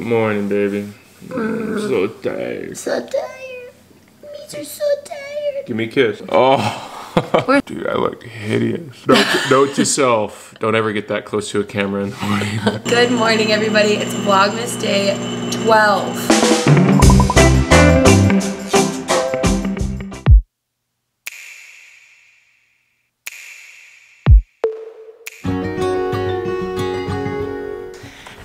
morning, baby. I'm so tired. So tired. Me too, so tired. Give me a kiss. Oh. Dude, I look hideous. Note to self, don't ever get that close to a camera in the morning. Good morning, everybody. It's Vlogmas day 12.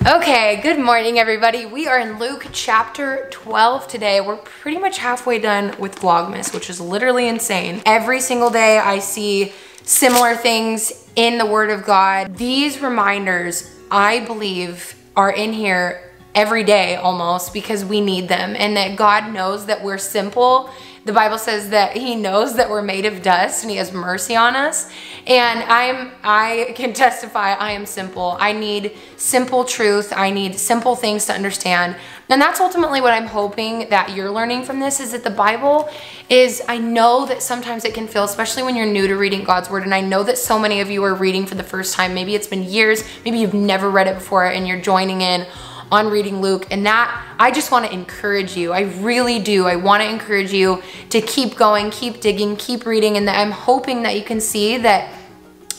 Okay, good morning, everybody. We are in Luke chapter 12 today. We're pretty much halfway done with Vlogmas, which is literally insane. Every single day I see similar things in the Word of God. These reminders, I believe, are in here every day almost because we need them, and that God knows that we're simple. The Bible says that He knows that we're made of dust and He has mercy on us. And I can testify I am simple. I need simple truth. I need simple things to understand. And that's ultimately what I'm hoping that you're learning from this, is that the Bible is, I know that sometimes it can feel, especially when you're new to reading God's Word, and I know that so many of you are reading for the first time. Maybe it's been years, maybe you've never read it before and you're joining in on reading Luke, and that I just want to encourage you. I really do. I want to encourage you to keep going, keep digging, keep reading, and that I'm hoping that you can see that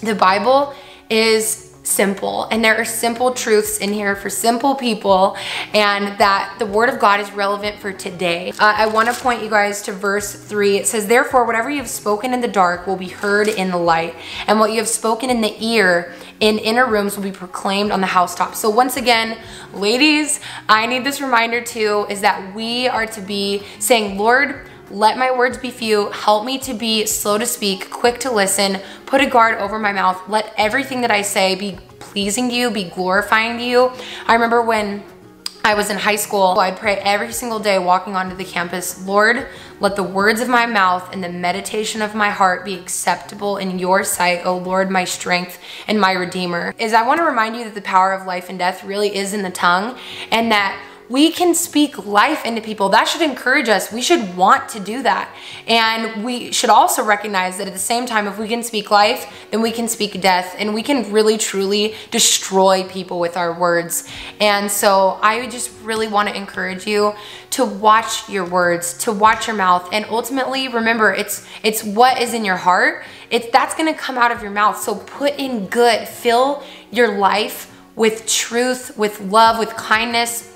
the Bible is simple, and there are simple truths in here for simple people, and that the Word of God is relevant for today. I want to point you guys to verse 3. It says, "Therefore, whatever you have spoken in the dark will be heard in the light, and what you have spoken in the ear in inner rooms will be proclaimed on the housetop." So once again, ladies, I need this reminder too, is that we are to be saying, Lord, let my words be few. Help me to be slow to speak, quick to listen. Put a guard over my mouth. Let everything that I say be pleasing to you, be glorifying to you. I remember when I was in high school, I'd pray every single day walking onto the campus, Lord, let the words of my mouth and the meditation of my heart be acceptable in your sight, O Lord, my strength and my redeemer. I want to remind you that the power of life and death really is in the tongue, and that we can speak life into people. That should encourage us. We should want to do that. And we should also recognize that at the same time, if we can speak life, then we can speak death, and we can really truly destroy people with our words. And so I just really want to encourage you to watch your words, to watch your mouth, and ultimately remember, it's what is in your heart. That's gonna come out of your mouth. So put in good, fill your life with truth, with love, with kindness,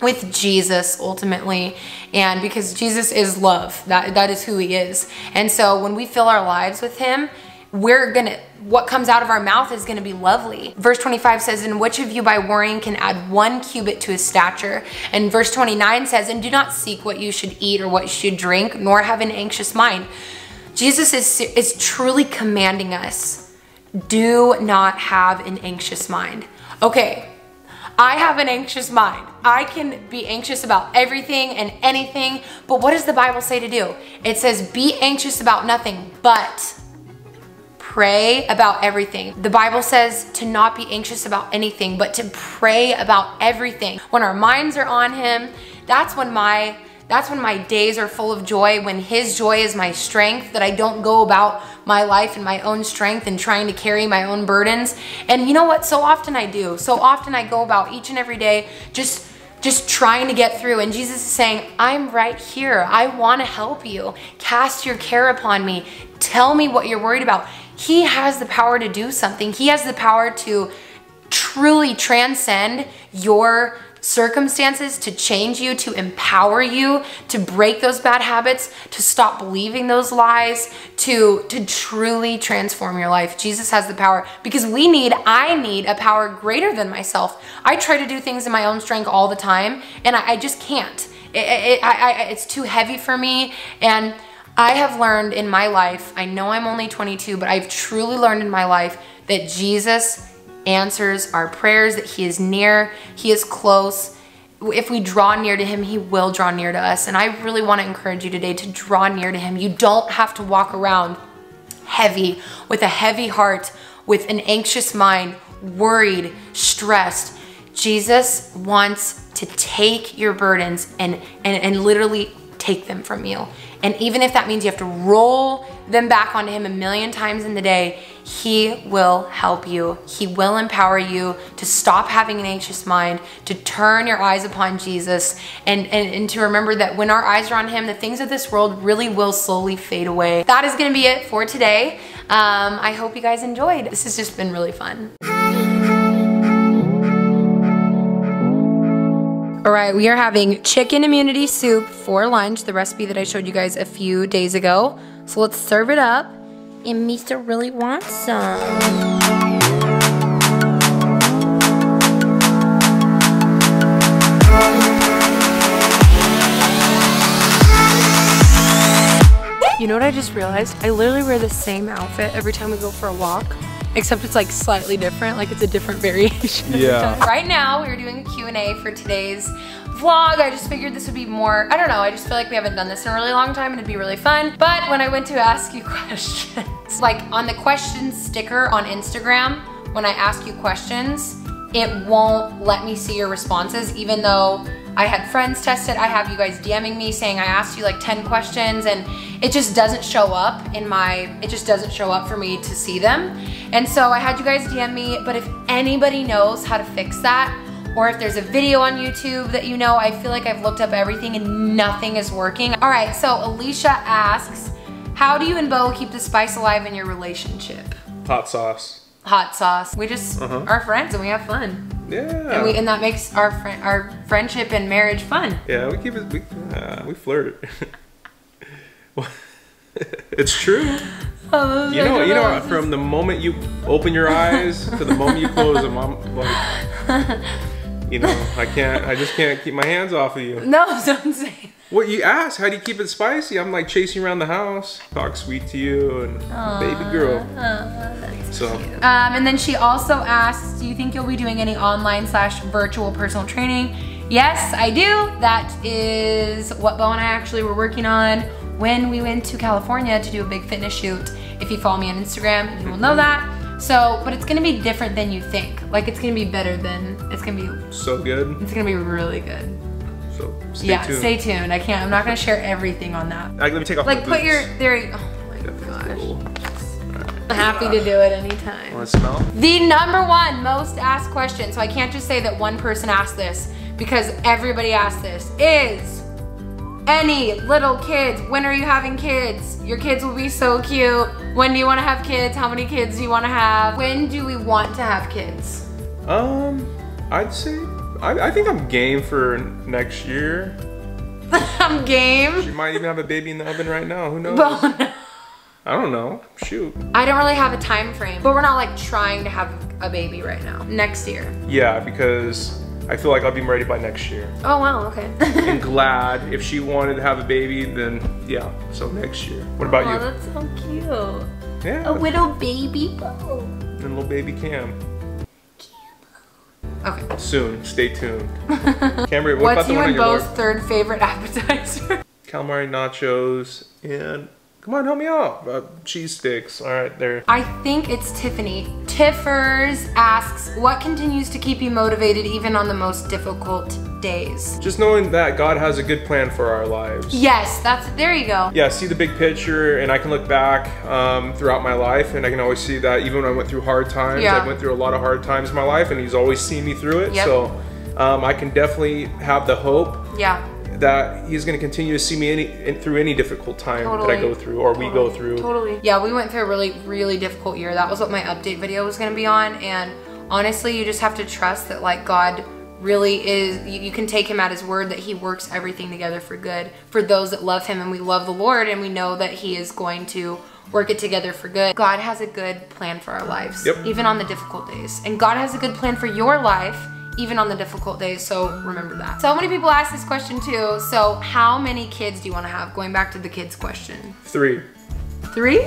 with Jesus ultimately. And because Jesus is love, that is who He is. And so when we fill our lives with Him, what comes out of our mouth is gonna be lovely. Verse 25 says, "And which of you by worrying can add 1 cubit to his stature?" And verse 29 says, "And do not seek what you should eat or what you should drink, nor have an anxious mind." Jesus is truly commanding us, do not have an anxious mind. Okay, I have an anxious mind. I can be anxious about everything and anything, but what does the Bible say to do? It says, be anxious about nothing, but pray about everything. The Bible says to not be anxious about anything, but to pray about everything. When our minds are on Him, that's when my days are full of joy, when His joy is my strength, that I don't go about my life in my own strength and trying to carry my own burdens. And you know what? So often I do. So often I go about each and every day just trying to get through. And Jesus is saying, I'm right here. I want to help you. Cast your care upon me. Tell me what you're worried about. He has the power to do something. He has the power to truly transcend your circumstances, to change you, to empower you, to break those bad habits, to stop believing those lies, to truly transform your life. Jesus has the power, because I need a power greater than myself. I try to do things in my own strength all the time, and I just can't. It's too heavy for me. And I have learned in my life, I know I'm only 22, but I've truly learned in my life that Jesus answers our prayers, that He is near, He is close. If we draw near to Him, He will draw near to us. And I really want to encourage you today to draw near to Him. You don't have to walk around heavy, with a heavy heart, with an anxious mind, worried, stressed. Jesus wants to take your burdens and literally take them from you. And even if that means you have to roll them back onto Him a million times in the day, He will help you. He will empower you to stop having an anxious mind, to turn your eyes upon Jesus, and to remember that when our eyes are on him, the things of this world really will slowly fade away. That is gonna be it for today. I hope you guys enjoyed. This has just been really fun. All right, we are having chicken immunity soup for lunch, the recipe that I showed you guys a few days ago. So let's serve it up. And Misa really wants some. You know what I just realized? I literally wear the same outfit every time we go for a walk. Except it's like slightly different, like it's a different variation. Yeah. Right now, we're doing a Q&A for today's vlog. I just figured this would be more, I don't know, I just feel like we haven't done this in a really long time and it'd be really fun. But when I went to ask you questions, like on the questions sticker on Instagram, when I ask you questions, it won't let me see your responses, even though I had friends test it. I have you guys DMing me saying I asked you like 10 questions and it just doesn't show up it just doesn't show up for me to see them. And so I had you guys DM me, but if anybody knows how to fix that, or if there's a video on YouTube that you know, I feel like I've looked up everything and nothing is working. All right, so Alicia asks, how do you and Bo keep the spice alive in your relationship? Hot sauce. Hot sauce. We just are friends and we have fun. Yeah. And that makes our friendship and marriage fun. Yeah, we keep it, we flirt. It's true. You know, from the moment you open your eyes to the moment you close them, I'm like, you know, I just can't keep my hands off of you. No, don't say that. What you ask, how do you keep it spicy? I'm like chasing around the house, talk sweet to you, and baby girl. That's so cute. And then she also asks, do you think you'll be doing any online/virtual personal training? Yes, I do. That is what Bo and I actually were working on when we went to California to do a big fitness shoot. If you follow me on Instagram, you will know that. So, but it's gonna be different than you think. Like it's gonna be better than, it's gonna be so good. It's gonna be really good. So stay tuned. Stay tuned. I'm not gonna share everything on that. Let me take off like my put your, boots. oh my gosh. Cool. I'm happy to do it anytime. Want to smell? The #1 most asked question, so I can't just say that one person asked this because everybody asked this, is any little kids, when are you having kids? Your kids will be so cute. When do you want to have kids? How many kids do you want to have? When do we want to have kids? I'd say, I think I'm game for next year. I'm game. She might even have a baby in the oven right now, who knows? I don't know, shoot. I don't really have a time frame, but we're not like trying to have a baby right now. Next year. Yeah, because I feel like I'll be ready by next year. Oh wow, okay. And glad if she wanted to have a baby, then yeah, so next year. What about you? Oh, that's so cute. Yeah. A little baby Bo. And little baby Cam. Okay. Soon, stay tuned. Camry, what about the one on your What's you and Bo's board? third favorite appetizer? Calamari nachos and, come on, help me out. Cheese sticks, all right, there. I think it's Tiffany. Tiffers asks, what continues to keep you motivated even on the most difficult days? Just knowing that God has a good plan for our lives. Yes, there you go. Yeah, see the big picture, and I can look back throughout my life, and I can always see that even when I went through hard times, I went through a lot of hard times in my life, and He's always seen me through it. So I can definitely have the hope that He's going to continue to see me through any difficult time that I go through, or we go through. Totally. Yeah, we went through a really, really difficult year. That was what my update video was going to be on, and honestly, you just have to trust that like God really is, you can take Him at His word that He works everything together for good for those that love Him, and we love the Lord, and we know that He is going to work it together for good. God has a good plan for our lives, even on the difficult days. And God has a good plan for your life, even on the difficult days, so remember that. So many people ask this question too. So how many kids do you want to have? Going back to the kids question. 3. 3?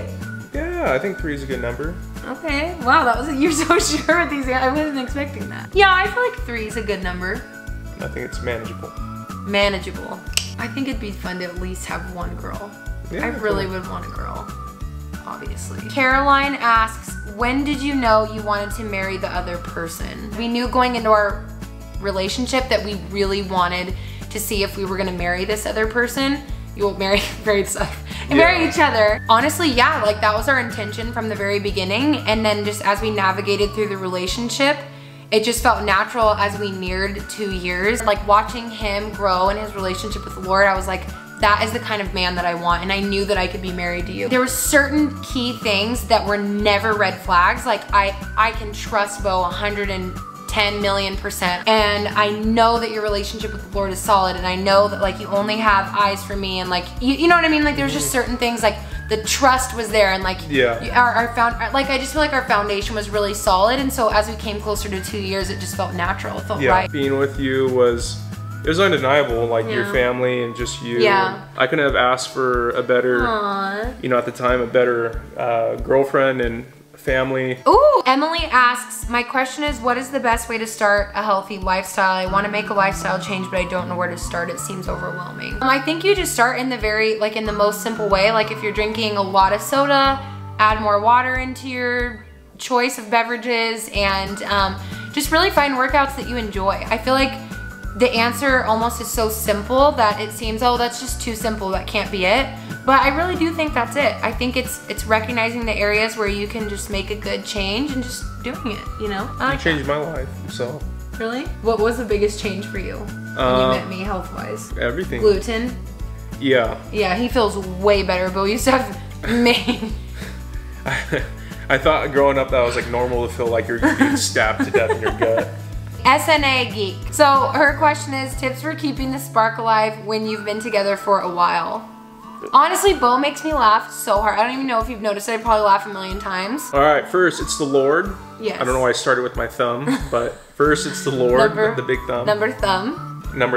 Yeah, I think 3 is a good number. Okay, wow, you're so sure with these. I wasn't expecting that. Yeah, I feel like 3 is a good number. I think it's manageable. Manageable. I think it'd be fun to at least have 1 girl. Yeah, I really would want a girl, obviously. Caroline asks, when did you know you wanted to marry the other person? We knew going into our relationship that we really wanted to see if we were gonna marry this other person. You will marry this and marry each other. Honestly, yeah, like that was our intention from the very beginning. And then just as we navigated through the relationship, it just felt natural as we neared 2 years. Like watching him grow in his relationship with the Lord, I was like, that is the kind of man that I want, and I knew that I could be married to you. There were certain key things that were never red flags. Like I can trust Bo 110 million %, and I know that your relationship with the Lord is solid, and I know that like you only have eyes for me, and like you know what I mean? Like there's just certain things, like the trust was there, and like I just feel like our foundation was really solid, and so as we came closer to 2 years, it just felt natural. It felt right. Being with you was undeniable, like your family and just you. Yeah. I couldn't have asked for a better, you know, at the time, a better girlfriend and family. Ooh, Emily asks, my question is, what is the best way to start a healthy lifestyle? I want to make a lifestyle change, but I don't know where to start. It seems overwhelming. I think you just start in the most simple way. Like if you're drinking a lot of soda, add more water into your choice of beverages, and just really find workouts that you enjoy. I feel like the answer almost is so simple that it seems, oh, that's just too simple, that can't be it. But I really do think that's it. I think it's recognizing the areas where you can just make a good change and just doing it, you know? You changed my life, so. Really? What was the biggest change for you when you met me health-wise? Everything. Gluten? Yeah. Yeah, he feels way better, but we used to have main. I thought growing up that was like normal to feel like you're being stabbed to death in your gut. SNA Geek. So her question is, tips for keeping the spark alive when you've been together for a while. Honestly, Bo makes me laugh so hard. I don't even know if you've noticed it. I probably laugh a million times. All right, first it's the Lord. Yes. I don't know why I started with my thumb, but first it's the Lord, the big thumb. Number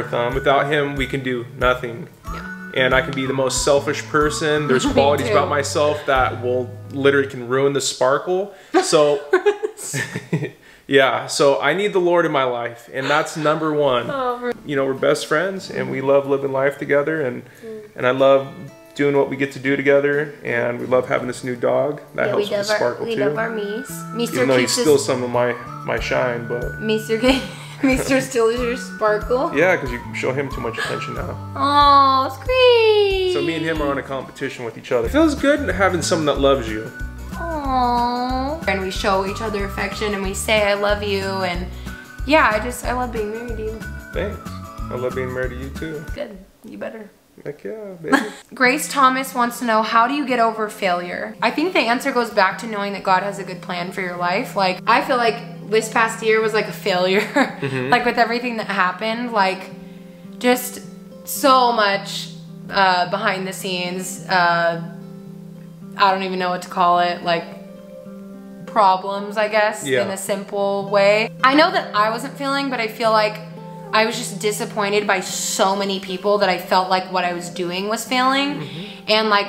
thumb. Without him, we can do nothing. Yeah. And I can be the most selfish person. There's qualities about myself that will literally can ruin the sparkle. So yeah, so I need the Lord in my life, and that's number one. You know, we're best friends, and we love living life together, and I love doing what we get to do together, and we love having this new dog. That helps with the sparkle too. We love our Mies. Even though he steals some of my shine, but Mr. steals your sparkle. Yeah, because you show him too much attention now. Oh, sweet. So me and him are on a competition with each other. It feels good having someone that loves you. Aww. And we show each other affection, and we say I love you, and yeah, I love being married to you. Thanks. I love being married to you too. Good. You better. Heck yeah, baby. Grace Thomas wants to know, how do you get over failure? I think the answer goes back to knowing that God has a good plan for your life. Like, I feel like this past year was like a failure. Like with everything that happened, like just so much behind the scenes. I don't even know what to call it. Like problems, I guess, in a simple way. I know that I wasn't feeling, but I feel like I was just disappointed by so many people that I felt like what I was doing was failing. And like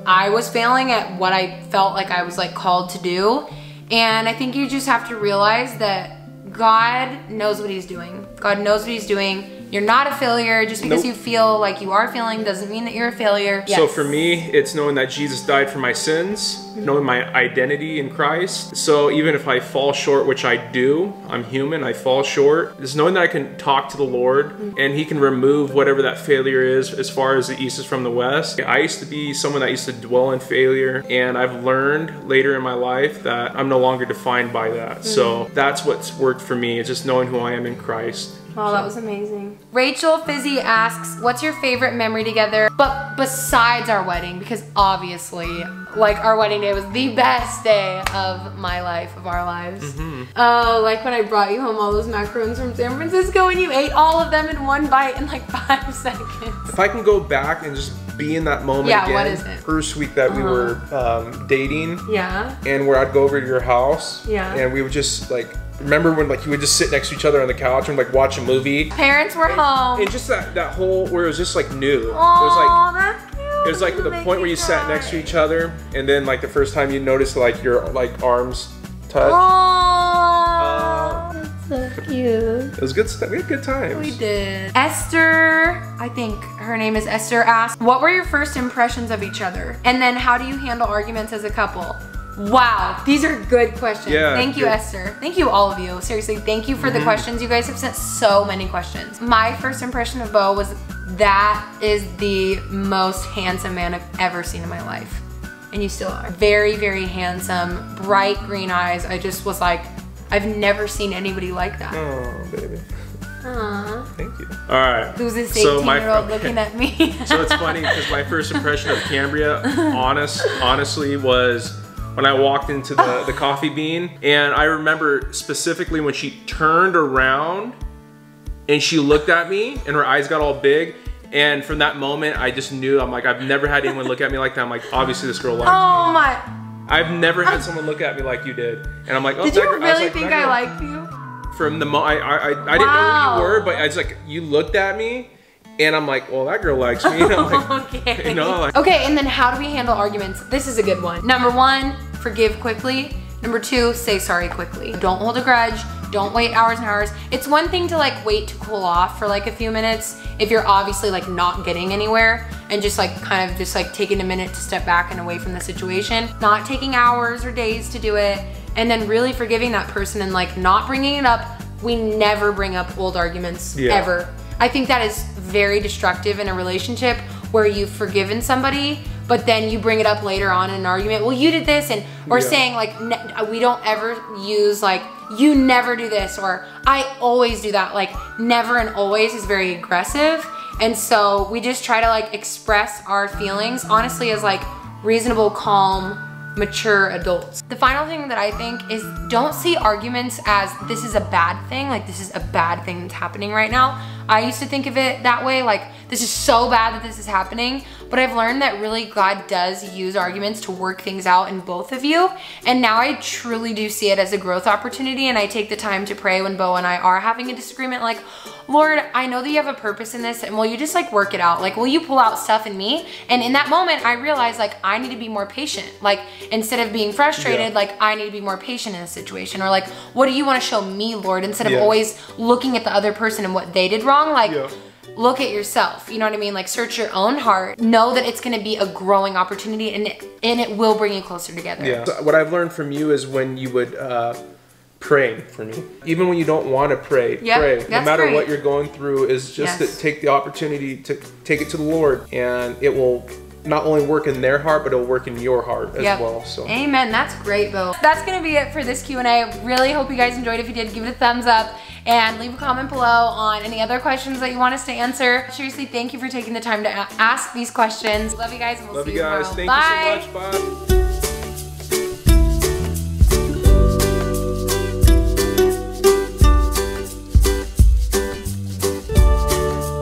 I was failing at what I felt like I was like called to do. And I think you just have to realize that God knows what he's doing. God knows what he's doing. You're not a failure. Just because you feel like you are failing doesn't mean that you're a failure. So for me, it's knowing that Jesus died for my sins, knowing my identity in Christ. So even if I fall short, which I do, I'm human, I fall short, just knowing that I can talk to the Lord and he can remove whatever that failure is as far as the east is from the west. I used to be someone that used to dwell in failure, and I've learned later in my life that I'm no longer defined by that. So that's what's worked for me, is just knowing who I am in Christ. Oh, that was amazing. Rachel Fizzy asks, what's your favorite memory together? But besides our wedding, because obviously, like, our wedding day was the best day of my life, of our lives. Oh, like when I brought you home all those macarons from San Francisco and you ate all of them in one bite in like 5 seconds. If I can go back and just be in that moment again. What is it? First week that we were dating. Yeah. And where I'd go over to your house. Yeah. And we would just like, remember when like you would just sit next to each other on the couch and like watch a movie? Parents were home. And just that whole, where it was just like new. Oh, that's cute. It was like the point where you sat next to each other, and then like the first time you noticed like your like arms touch. Oh, that's so cute. It was good stuff. We had good times. We did. Esther, I think her name is Esther, asked, what were your first impressions of each other? And then how do you handle arguments as a couple? Wow, these are good questions. Yeah, thank you, Esther. Thank you, all of you. Seriously, thank you for the questions. You guys have sent so many questions. My first impression of Bo was that is the most handsome man I've ever seen in my life. And you still are. Very, very handsome, bright green eyes. I just was like, I've never seen anybody like that. Oh, baby. Aww. Thank you. All right. Who's this 18-year-old looking at me? So it's funny because my first impression of Cambria, honestly, was when I walked into the coffee bean, and I remember specifically when she turned around and she looked at me and her eyes got all big. And from that moment, I just knew, I'm like, I've never had anyone look at me like that. I'm like, obviously this girl likes me. Oh my. I've never had someone look at me like you did. And I'm like, oh, did you really think I liked you? From the moment, I didn't know who you were, but I was like, you looked at me, and I'm like, well, that girl likes me. And I'm like, okay. You know, like, okay, and then how do we handle arguments? This is a good one. Number 1, forgive quickly. Number 2, say sorry quickly. Don't hold a grudge. Don't wait hours and hours. It's one thing to like wait to cool off for like a few minutes if you're obviously like not getting anywhere and just like kind of just like taking a minute to step back and away from the situation. Not taking hours or days to do it, and then really forgiving that person and like not bringing it up. We never bring up old arguments, ever. I think that is very destructive in a relationship where you've forgiven somebody, but then you bring it up later on in an argument. Well, you did this, and or saying like, we don't ever use like, you never do this, or I always do that. Like never and always is very aggressive. And so we just try to like express our feelings honestly as like reasonable, calm, mature adults. The final thing that I think is don't see arguments as this is a bad thing, like this is a bad thing that's happening right now. I used to think of it that way, like this is so bad that this is happening, but I've learned that really God does use arguments to work things out in both of you. And now I truly do see it as a growth opportunity, and I take the time to pray when Bo and I are having a disagreement, like, Lord, I know that you have a purpose in this, and will you just like work it out? Like, will you pull out stuff in me? And in that moment, I realized like I need to be more patient. Like instead of being frustrated, like I need to be more patient in this situation. Or like, what do you want to show me, Lord? Instead of always looking at the other person and what they did wrong, like look at yourself. You know what I mean? Like search your own heart. Know that it's going to be a growing opportunity, and it will bring you closer together. Yeah. So what I've learned from you is when you would praying for me. Even when you don't want to pray, pray. No matter what you're going through, is just to take the opportunity to take it to the Lord, and it will not only work in their heart, but it'll work in your heart as well. So amen. That's great, Bo. That's gonna be it for this Q&A. Really hope you guys enjoyed. If you did, give it a thumbs up and leave a comment below on any other questions that you want us to answer. Seriously, thank you for taking the time to ask these questions. Love you guys, and we'll see you tomorrow. Thank you so much. Bye.